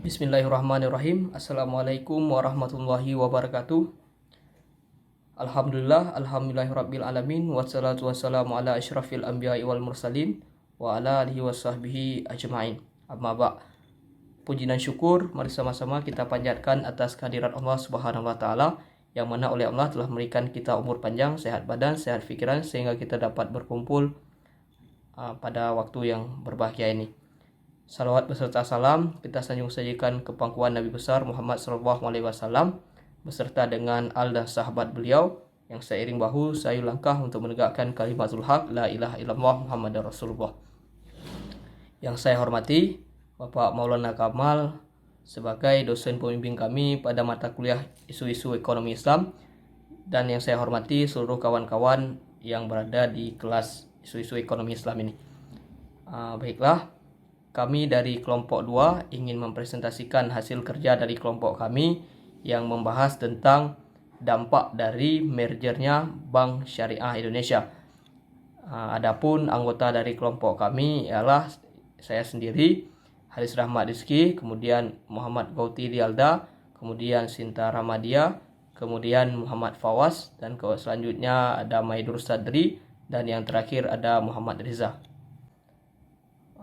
Bismillahirrahmanirrahim. Assalamualaikum warahmatullahi wabarakatuh. Alhamdulillahirabbil alamin wassalatu wassalamu ala asyrafil anbiya'i wal mursalin wa ala alihi washabbihi ajmain. Amma ba'. Puji dan syukur mari sama-sama kita panjatkan atas kehadirat Allah Subhanahu wa taala yang mana oleh Allah telah memberikan kita umur panjang, sehat badan, sehat pikiran sehingga kita dapat berkumpul pada waktu yang berbahagia ini. Salawat beserta salam kita sanjung sajikan ke pangkuan Nabi besar Muhammad SAW beserta dengan al dan sahabat beliau yang seiring bahu sayu langkah untuk menegakkan kalimatul haq la ilaha illallah Muhammadar Rasulullah. Yang saya hormati Bapak Maulana Kamal sebagai dosen pembimbing kami pada mata kuliah isu-isu ekonomi Islam, dan yang saya hormati seluruh kawan-kawan yang berada di kelas isu-isu ekonomi Islam ini. Baiklah, kami dari kelompok 2 ingin mempresentasikan hasil kerja dari kelompok kami yang membahas tentang dampak dari mergernya Bank Syariah Indonesia. Adapun anggota dari kelompok kami ialah saya sendiri, Haris Rahmat Rizki, kemudian Muhammad Gauti Dialda, kemudian Sinta Ramadia, kemudian Muhammad Fawaz, dan selanjutnya ada Maidur Sadri, dan yang terakhir ada Muhammad Riza.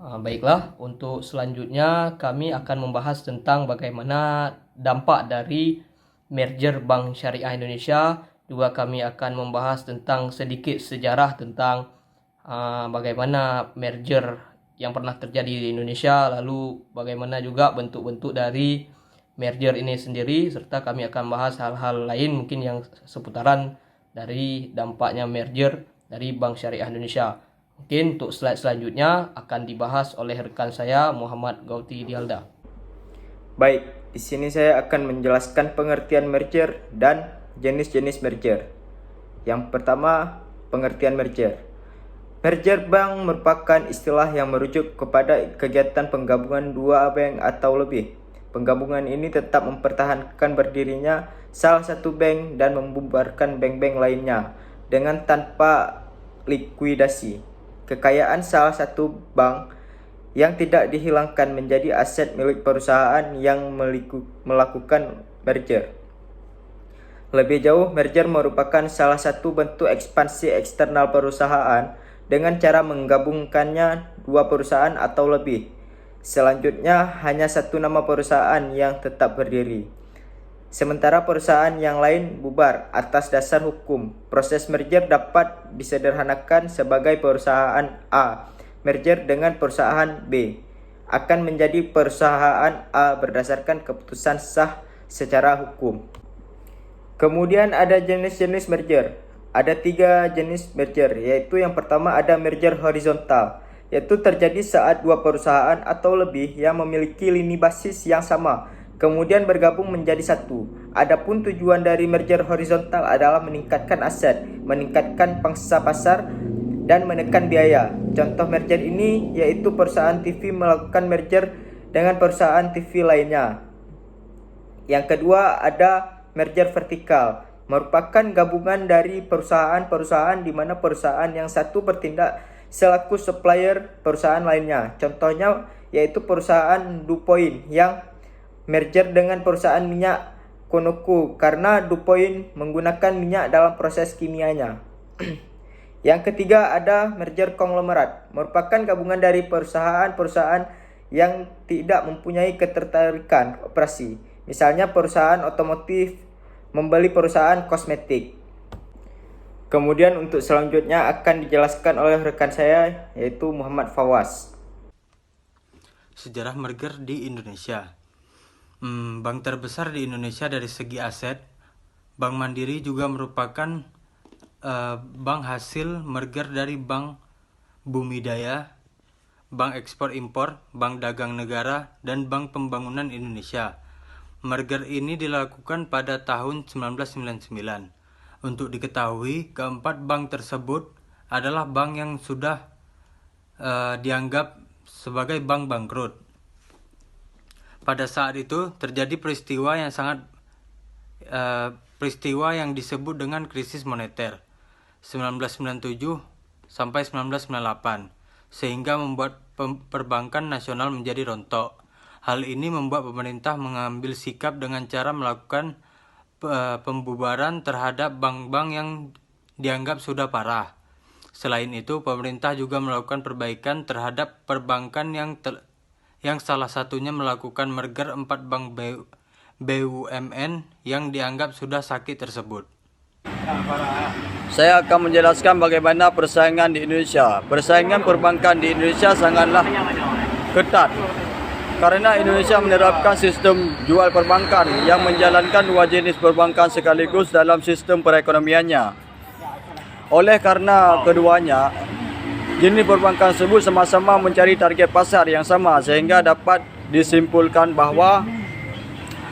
Baiklah, untuk selanjutnya kami akan membahas tentang bagaimana dampak dari merger Bank Syariah Indonesia. Juga kami akan membahas tentang sedikit sejarah tentang bagaimana merger yang pernah terjadi di Indonesia, lalu bagaimana juga bentuk-bentuk dari merger ini sendiri, serta kami akan bahas hal-hal lain mungkin yang seputaran dari dampaknya merger dari Bank Syariah Indonesia. Mungkin untuk slide selanjutnya akan dibahas oleh rekan saya Muhammad Gauti Dialda. Baik, di sini saya akan menjelaskan pengertian merger dan jenis-jenis merger. Yang pertama, pengertian merger. Merger bank merupakan istilah yang merujuk kepada kegiatan penggabungan dua bank atau lebih. Penggabungan ini tetap mempertahankan berdirinya salah satu bank dan membubarkan bank-bank lainnya dengan tanpa likuidasi. Kekayaan salah satu bank yang tidak dihilangkan menjadi aset milik perusahaan yang melakukan merger. Lebih jauh, merger merupakan salah satu bentuk ekspansi eksternal perusahaan dengan cara menggabungkannya dua perusahaan atau lebih. Selanjutnya, hanya satu nama perusahaan yang tetap berdiri. Sementara perusahaan yang lain bubar atas dasar hukum. Proses merger dapat disederhanakan sebagai perusahaan A merger dengan perusahaan B akan menjadi perusahaan A berdasarkan keputusan sah secara hukum. Kemudian ada jenis-jenis merger. Ada 3 jenis merger, yaitu yang pertama ada merger horizontal, yaitu terjadi saat dua perusahaan atau lebih yang memiliki lini basis yang sama kemudian bergabung menjadi satu. Adapun tujuan dari merger horizontal adalah meningkatkan aset, meningkatkan pangsa pasar, dan menekan biaya. Contoh merger ini yaitu perusahaan TV melakukan merger dengan perusahaan TV lainnya. Yang kedua ada merger vertikal, merupakan gabungan dari perusahaan-perusahaan di mana perusahaan yang satu bertindak selaku supplier perusahaan lainnya. Contohnya yaitu perusahaan DuPont yang merger dengan perusahaan minyak Conoco karena DuPont menggunakan minyak dalam proses kimianya. Yang ketiga ada merger konglomerat, merupakan gabungan dari perusahaan-perusahaan yang tidak mempunyai ketertarikan operasi. Misalnya perusahaan otomotif membeli perusahaan kosmetik. Kemudian untuk selanjutnya akan dijelaskan oleh rekan saya yaitu Muhammad Fawaz. Sejarah merger di Indonesia. Bank terbesar di Indonesia dari segi aset, Bank Mandiri juga merupakan bank hasil merger dari Bank Bumidaya, Bank Ekspor Impor, Bank Dagang Negara, dan Bank Pembangunan Indonesia. Merger ini dilakukan pada tahun 1999. Untuk diketahui, keempat bank tersebut adalah bank yang sudah dianggap sebagai bank bangkrut. Pada saat itu terjadi peristiwa yang disebut dengan krisis moneter 1997 sampai 1998, sehingga membuat perbankan nasional menjadi rontok. Hal ini membuat pemerintah mengambil sikap dengan cara melakukan pembubaran terhadap bank-bank yang dianggap sudah parah. Selain itu, pemerintah juga melakukan perbaikan terhadap perbankan yang salah satunya melakukan merger 4 bank BUMN yang dianggap sudah sakit tersebut. Saya akan menjelaskan bagaimana persaingan di Indonesia. Persaingan perbankan di Indonesia sangatlah ketat karena Indonesia menerapkan sistem jual perbankan yang menjalankan dua jenis perbankan sekaligus dalam sistem perekonomiannya. Oleh karena keduanya, jenis perbankan tersebut sama-sama mencari target pasar yang sama sehingga dapat disimpulkan bahawa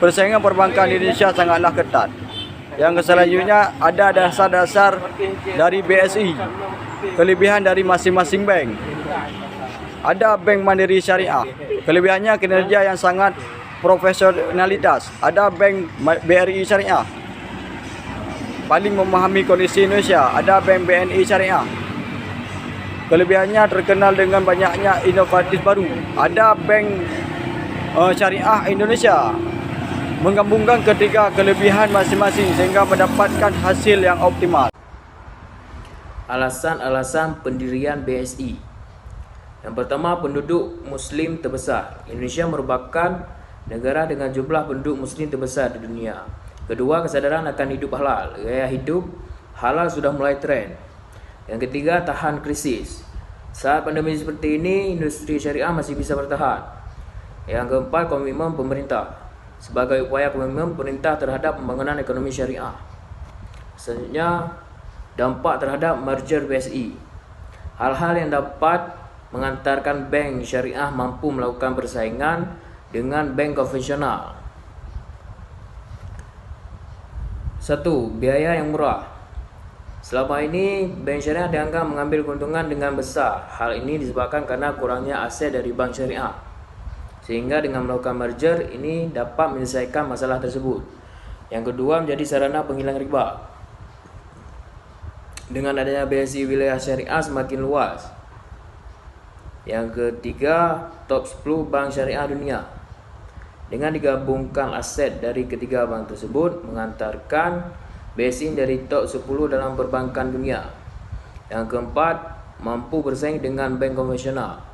persaingan perbankan di Indonesia sangatlah ketat. Yang selanjutnya ada dasar-dasar dari BSI, kelebihan dari masing-masing bank. Ada Bank Mandiri Syariah, kelebihannya kinerja yang sangat profesionalitas. Ada Bank BRI Syariah, paling memahami kondisi Indonesia. Ada Bank BNI Syariah, kelebihannya terkenal dengan banyaknya inovatif baru. Ada Bank Syariah Indonesia, menggabungkan ketiga kelebihan masing-masing sehingga mendapatkan hasil yang optimal. Alasan-alasan pendirian BSI. Yang pertama, penduduk Muslim terbesar. Indonesia merupakan negara dengan jumlah penduduk Muslim terbesar di dunia. Kedua, kesadaran akan hidup halal. Gaya hidup halal sudah mulai tren. Yang ketiga, tahan krisis. Saat pandemi seperti ini, industri syariah masih bisa bertahan. Yang keempat, komitmen pemerintah. Sebagai upaya komitmen pemerintah terhadap pembangunan ekonomi syariah. Selanjutnya, dampak terhadap merger BSI. Hal-hal yang dapat mengantarkan bank syariah mampu melakukan persaingan dengan bank konvensional. 1. Biaya yang murah. Selama ini, bank syariah dianggap mengambil keuntungan dengan besar. Hal ini disebabkan karena kurangnya aset dari bank syariah. Sehingga dengan melakukan merger ini dapat menyelesaikan masalah tersebut. Yang kedua, menjadi sarana penghilang riba. Dengan adanya BSI wilayah syariah semakin luas. Yang ketiga, top 10 bank syariah dunia. Dengan digabungkan aset dari ketiga bank tersebut mengantarkan BSI dari top 10 dalam perbankan dunia. Yang keempat, mampu bersaing dengan bank konvensional.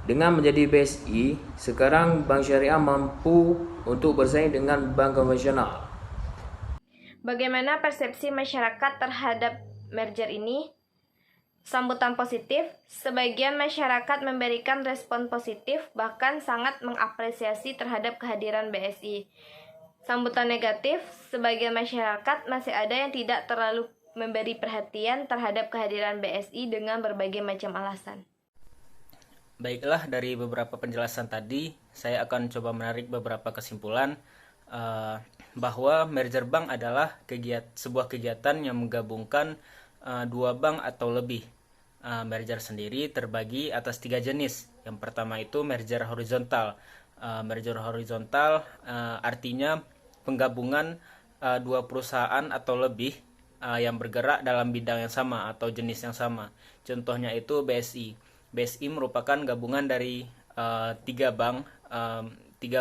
Dengan menjadi BSI, sekarang bank syariah mampu untuk bersaing dengan bank konvensional. Bagaimana persepsi masyarakat terhadap merger ini? Sambutan positif, sebagian masyarakat memberikan respon positif, bahkan sangat mengapresiasi terhadap kehadiran BSI. Sambutan negatif, sebagian masyarakat masih ada yang tidak terlalu memberi perhatian terhadap kehadiran BSI dengan berbagai macam alasan. Baiklah, dari beberapa penjelasan tadi, saya akan coba menarik beberapa kesimpulan bahwa merger bank adalah sebuah kegiatan yang menggabungkan dua bank atau lebih. Merger sendiri terbagi atas 3 jenis. Yang pertama itu merger horizontal. Merger horizontal artinya penggabungan dua perusahaan atau lebih yang bergerak dalam bidang yang sama atau jenis yang sama. Contohnya itu BSI. BSI merupakan gabungan dari 3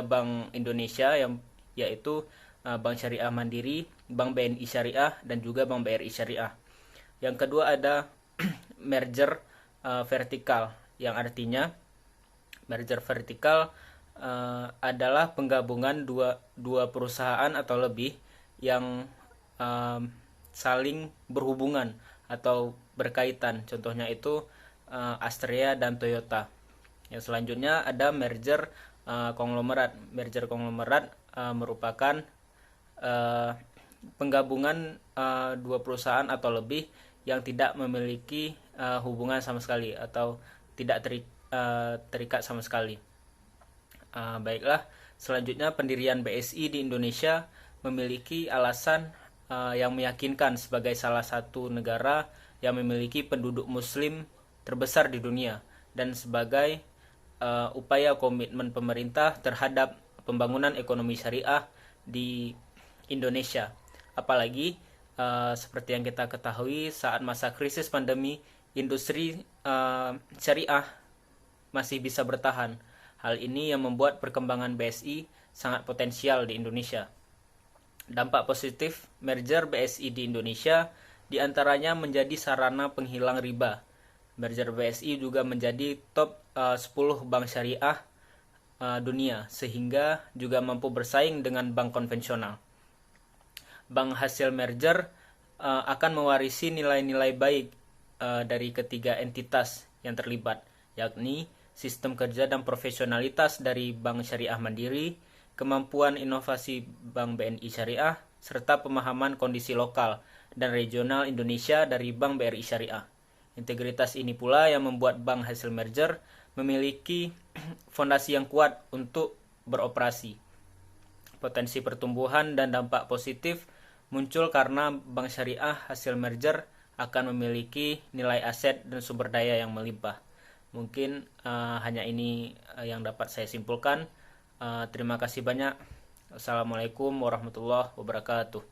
bank Indonesia yaitu Bank Syariah Mandiri, Bank BNI Syariah, dan juga Bank BRI Syariah. Yang kedua ada merger vertikal, yang artinya merger vertikal adalah penggabungan dua perusahaan atau lebih yang saling berhubungan atau berkaitan. Contohnya itu Astrea dan Toyota. Yang selanjutnya ada merger konglomerat. Merger konglomerat merupakan penggabungan dua perusahaan atau lebih yang tidak memiliki hubungan sama sekali atau tidak terikat sama sekali. Baiklah, selanjutnya pendirian BSI di Indonesia memiliki alasan yang meyakinkan sebagai salah satu negara yang memiliki penduduk Muslim terbesar di dunia dan sebagai upaya komitmen pemerintah terhadap pembangunan ekonomi syariah di Indonesia. Apalagi seperti yang kita ketahui, saat masa krisis pandemi, industri syariah masih bisa bertahan. Hal ini yang membuat perkembangan BSI sangat potensial di Indonesia. Dampak positif merger BSI di Indonesia diantaranya menjadi sarana penghilang riba. Merger BSI juga menjadi top 10 bank syariah dunia, sehingga juga mampu bersaing dengan bank konvensional. Bank hasil merger akan mewarisi nilai-nilai baik dari ketiga entitas yang terlibat, yakni sistem kerja dan profesionalitas dari Bank Syariah Mandiri, kemampuan inovasi Bank BNI Syariah, serta pemahaman kondisi lokal dan regional Indonesia dari Bank BRI Syariah. Integritas ini pula yang membuat bank hasil merger memiliki fondasi yang kuat untuk beroperasi. Potensi pertumbuhan dan dampak positif muncul karena bank syariah hasil merger akan memiliki nilai aset dan sumber daya yang melimpah. Mungkin hanya ini yang dapat saya simpulkan. Terima kasih banyak. Assalamualaikum warahmatullahi wabarakatuh.